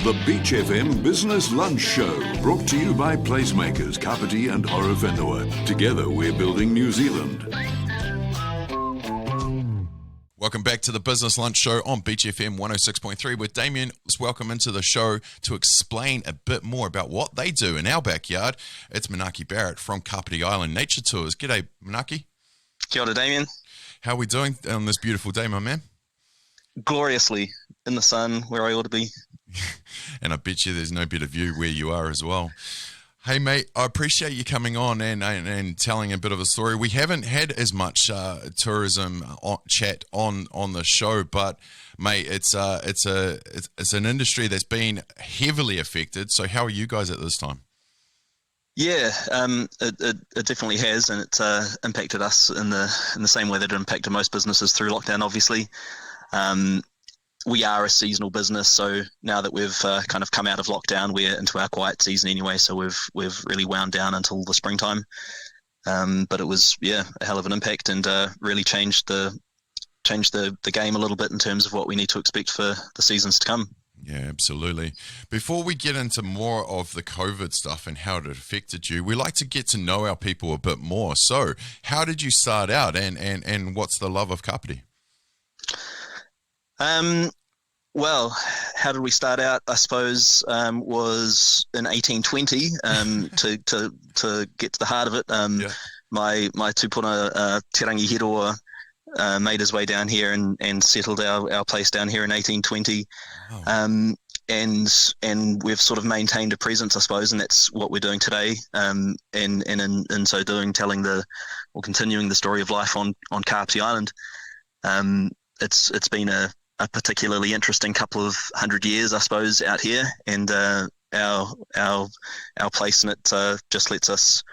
The Beach FM Business Lunch Show, brought to you by PlaceMakers Kapiti and Horowhenua. Together we're building New Zealand. Welcome back to the Business Lunch Show on Beach FM 106.3 with Damian. Welcome into the show to explain a bit more about what they do in our backyard. It's Manaaki Barrett from Kapiti Island Nature Tours. G'day, Manaaki. Kia ora, Damian. How are we doing on this beautiful day, my man? Gloriously in the sun, where I ought to be. And I bet you there's no better view where you are as well. Hey, mate, I appreciate you coming on and telling a bit of a story. We haven't had as much tourism chat on the show, but, mate, it's an industry that's been heavily affected. So how are you guys at this time? Yeah, it definitely has, and it's impacted us in the same way that it impacted most businesses through lockdown, obviously. We are a seasonal business, so now that we've kind of come out of lockdown, we're into our quiet season anyway, so we've really wound down until the springtime. But it was, a hell of an impact, and really changed the game a little bit in terms of what we need to expect for the seasons to come. Yeah, absolutely. Before we get into more of the COVID stuff and how it affected you, we like to get to know our people a bit more. So how did you start out, and what's the love of Kapiti? Well, how did we start out? I suppose was in 1820. To get to the heart of it, my tupuna Te Rangi Hiroa made his way down here and settled our place down here in 1820. Wow. And we've sort of maintained a presence, I suppose, and that's what we're doing today. And in so doing, continuing the story of life on Kapiti Island. It's been a particularly interesting couple of 100 years, I suppose, out here, and our place in it just lets us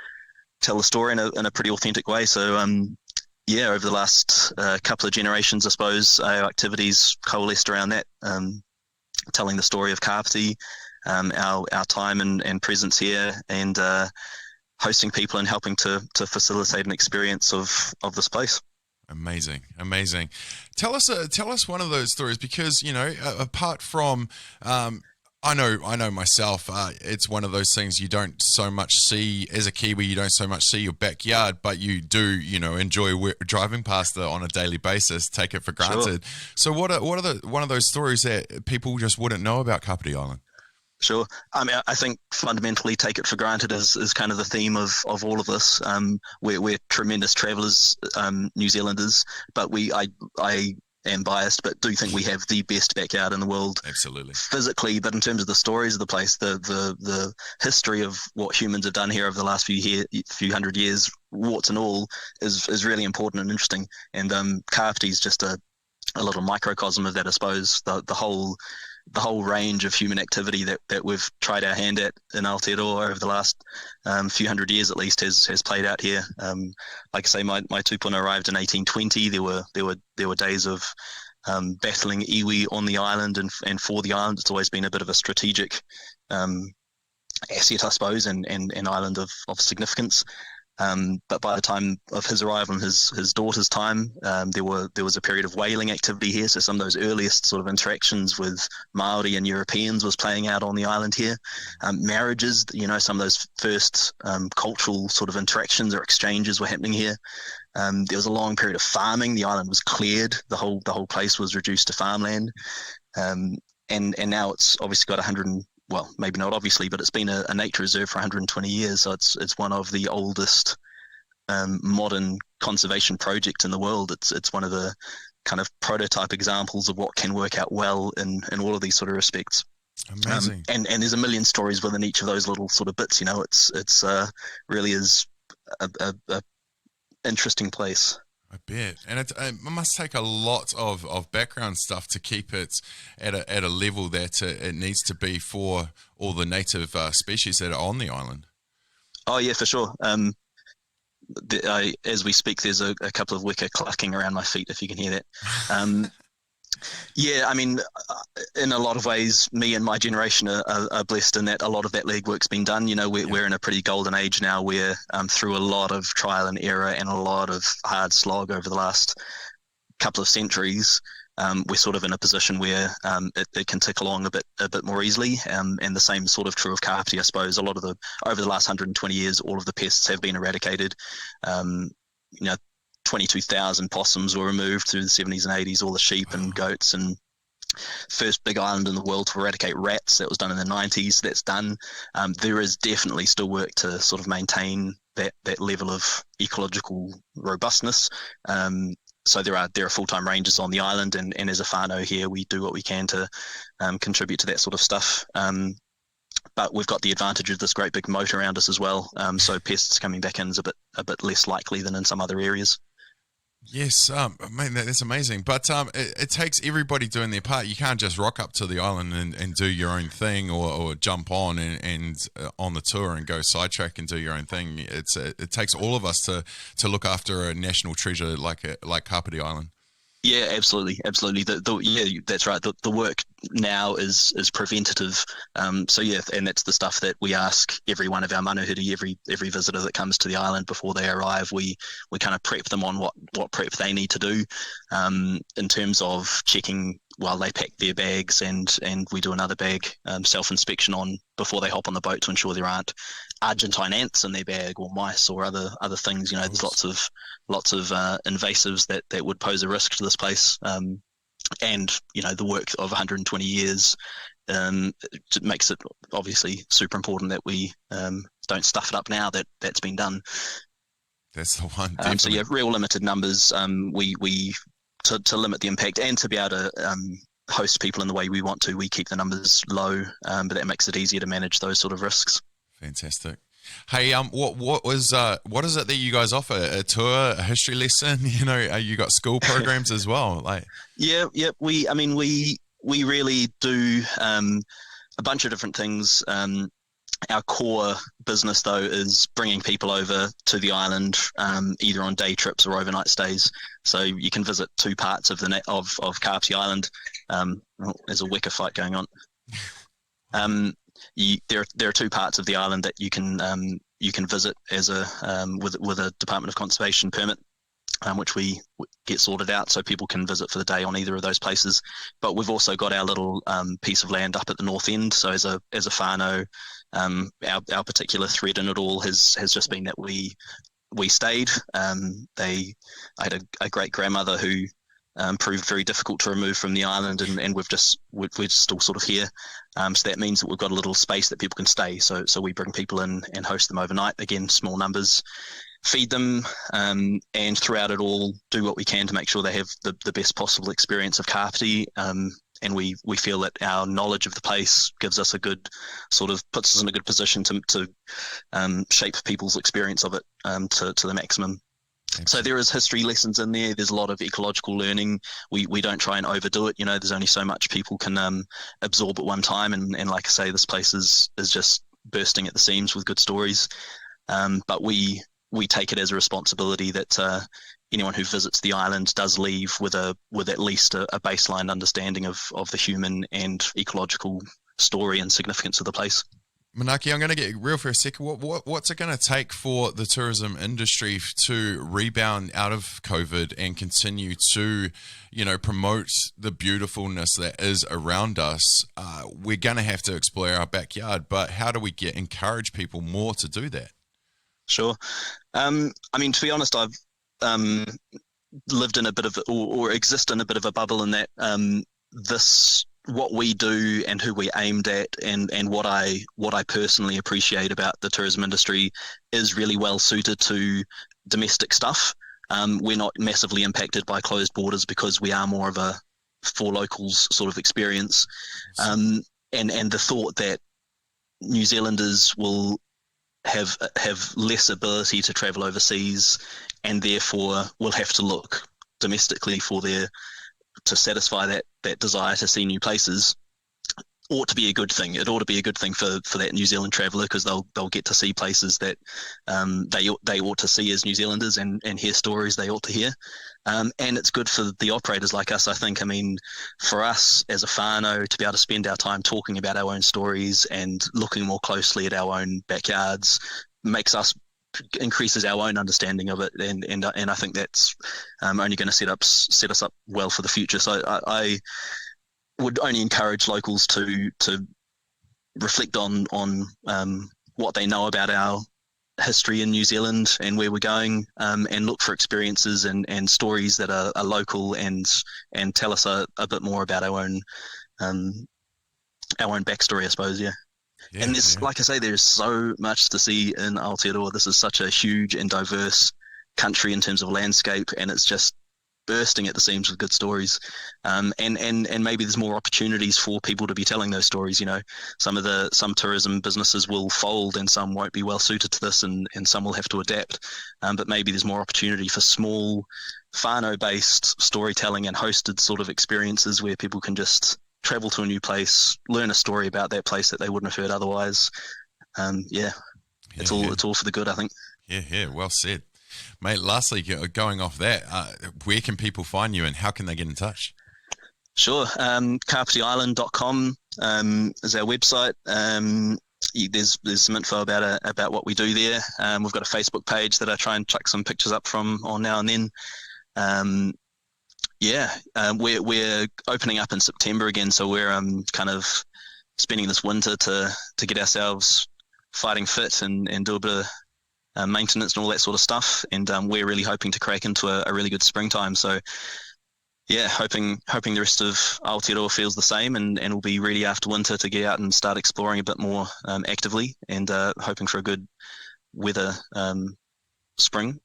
tell the story in a pretty authentic way. So over the last couple of generations, I suppose, our activities coalesced around that, telling the story of Kapiti, our time and presence here, and hosting people and helping to facilitate an experience of this place. Amazing. Tell us one of those stories, because apart from I know myself, it's one of those things you don't so much see as a Kiwi. You don't so much see your backyard, but you do enjoy driving past it on a daily basis, take it for granted. Sure. So what are one of those stories that people just wouldn't know about Kapiti Island? Sure. I mean, I think fundamentally take it for granted is kind of the theme of all of this. We're tremendous travellers, New Zealanders, but I am biased, but do think we have the best backyard in the world. Absolutely. Physically, but in terms of the stories of the place, the history of what humans have done here over the last few hundred years, warts and all, is really important and interesting. And Kapiti is just a little microcosm of that, I suppose. The whole range of human activity that we've tried our hand at in Aotearoa over the last few hundred years at least has played out here. Like I say, my tupuna arrived in 1820. There were days of battling iwi on the island and for the island. It's always been a bit of a strategic asset, I suppose, and island of significance. But by the time of his arrival and his daughter's time, there was a period of whaling activity here. So some of those earliest sort of interactions with Maori and Europeans was playing out on the island here. Marriages, some of those first cultural sort of interactions or exchanges were happening here. There was a long period of farming. The island was cleared. The whole place was reduced to farmland. And now it's obviously got well, maybe not obviously, but it's been a nature reserve for 120 years. So it's one of the oldest modern conservation projects in the world. It's one of the kind of prototype examples of what can work out well in all of these sort of respects. Amazing. And there's a million stories within each of those little sort of bits. It's really is a interesting place. I bet. And it must take a lot of background stuff to keep it at a level that it needs to be for all the native species that are on the island. Oh, yeah, for sure. As we speak, there's a couple of wicker clucking around my feet, if you can hear that. Yeah, I mean, in a lot of ways, me and my generation are blessed in that a lot of that legwork's been done. We're in a pretty golden age now where through a lot of trial and error and a lot of hard slog over the last couple of centuries, we're sort of in a position where it can tick along a bit more easily. And the same sort of true of Kapiti, I suppose. Over the last 120 years, all of the pests have been eradicated. 22,000 possums were removed through the 70s and 80s, all the sheep and goats, and first big island in the world to eradicate rats. That was done in the 90s. That's done. There is definitely still work to sort of maintain that level of ecological robustness. So there are full-time rangers on the island, and as a whānau here, we do what we can to contribute to that sort of stuff. But we've got the advantage of this great big moat around us as well. So pests coming back in is a bit less likely than in some other areas. Yes, man, that's amazing. But it takes everybody doing their part. You can't just rock up to the island and do your own thing, or jump on and on the tour and go sidetrack and do your own thing. It takes all of us to look after a national treasure like Kapiti Island. Yeah, absolutely. Yeah, that's right. The work now is preventative. So yeah, and that's the stuff that we ask every one of our manuhiri, every visitor that comes to the island before they arrive. We kind of prep them on what prep they need to do, in terms of checking while they pack their bags, and we do another bag self-inspection on before they hop on the boat to ensure there aren't Argentine ants in their bag or mice or other things. There's lots of invasives that would pose a risk to this place. And the work of 120 years makes it obviously super important that we don't stuff it up now that's been done. That's the one. So yeah, real limited numbers. We to limit the impact and to be able to host people in the way we want to, we keep the numbers low, but that makes it easier to manage those sort of risks. Fantastic. Hey, what is it that you guys offer? A tour, a history lesson? You got school programs as well. Yeah. We really do a bunch of different things. Our core business, though, is bringing people over to the island, either on day trips or overnight stays. So you can visit two parts of Kapiti Island. There's a wicker fight going on. There are two parts of the island that you can visit as with a Department of Conservation permit, which we get sorted out, so people can visit for the day on either of those places. But we've also got our little piece of land up at the north end. So as a whānau, our particular thread in it all has just been that we stayed. I had a great grandmother who proved very difficult to remove from the island, and we're still sort of here. So that means that we've got a little space that people can stay. So we bring people in and host them overnight. Again, small numbers, feed them, and throughout it all, do what we can to make sure they have the best possible experience of Kapiti. And we feel that our knowledge of the place puts us in a good position to shape people's experience of it to the maximum. So there is history lessons in there. There's a lot of ecological learning. We don't try and overdo it. There's only so much people can absorb at one time. And like I say, this place is just bursting at the seams with good stories. But we take it as a responsibility that anyone who visits the island does leave with at least a baseline understanding of the human and ecological story and significance of the place. Manaaki, I'm going to get real for a second. What's it going to take for the tourism industry to rebound out of COVID and continue to, promote the beautifulness that is around us? We're going to have to explore our backyard, but how do we encourage people more to do that? Sure. To be honest, I've lived in a bit of or exist in a bit of a bubble in that what we do and who we aimed at and what I personally appreciate about the tourism industry is really well suited to domestic stuff. We're not massively impacted by closed borders because we are more of a for locals sort of experience. And the thought that New Zealanders will have less ability to travel overseas and therefore will have to look domestically to satisfy that desire to see new places ought to be a good thing. It ought to be a good thing for that New Zealand traveller, because they'll get to see places that they ought to see as New Zealanders and hear stories they ought to hear. And it's good for the operators like us, I think. For us as a whānau to be able to spend our time talking about our own stories and looking more closely at our own backyards makes us increases our own understanding of it, and I think that's only going to set us up well for the future. So I would only encourage locals to reflect on what they know about our history in New Zealand and where we're going, and look for experiences and stories that are local and tell us a bit more about our own backstory, I suppose. Yeah. And there's, like I say, there's so much to see in Aotearoa. This is such a huge and diverse country in terms of landscape, and it's just bursting at the seams with good stories. And maybe there's more opportunities for people to be telling those stories. You know, some tourism businesses will fold and some won't be well suited to this, and some will have to adapt. But maybe there's more opportunity for small whānau-based storytelling and hosted sort of experiences where people can just travel to a new place, learn a story about that place that they wouldn't have heard otherwise. It's all for the good, I think. Yeah, well said. Mate, lastly, going off that, where can people find you and how can they get in touch? Sure. KapitiIsland.com is our website. There's some info about what we do there. We've got a Facebook page that I try and chuck some pictures up from on now and then. We're opening up in September again, so we're kind of spending this winter to get ourselves fighting fit and do a bit of maintenance and all that sort of stuff. And we're really hoping to crack into a really good springtime. So yeah, hoping the rest of Aotearoa feels the same, and we'll be ready after winter to get out and start exploring a bit more actively, and hoping for a good weather spring.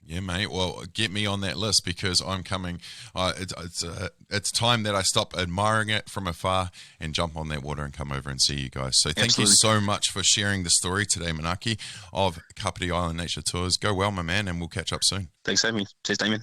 Yeah, mate. Well, get me on that list because I'm coming. It's time that I stop admiring it from afar and jump on that water and come over and see you guys. So thank you so much for sharing the story today, Manaaki, of Kapiti Island Nature Tours. Go well, my man, and we'll catch up soon. Thanks for having me. Cheers, Damian.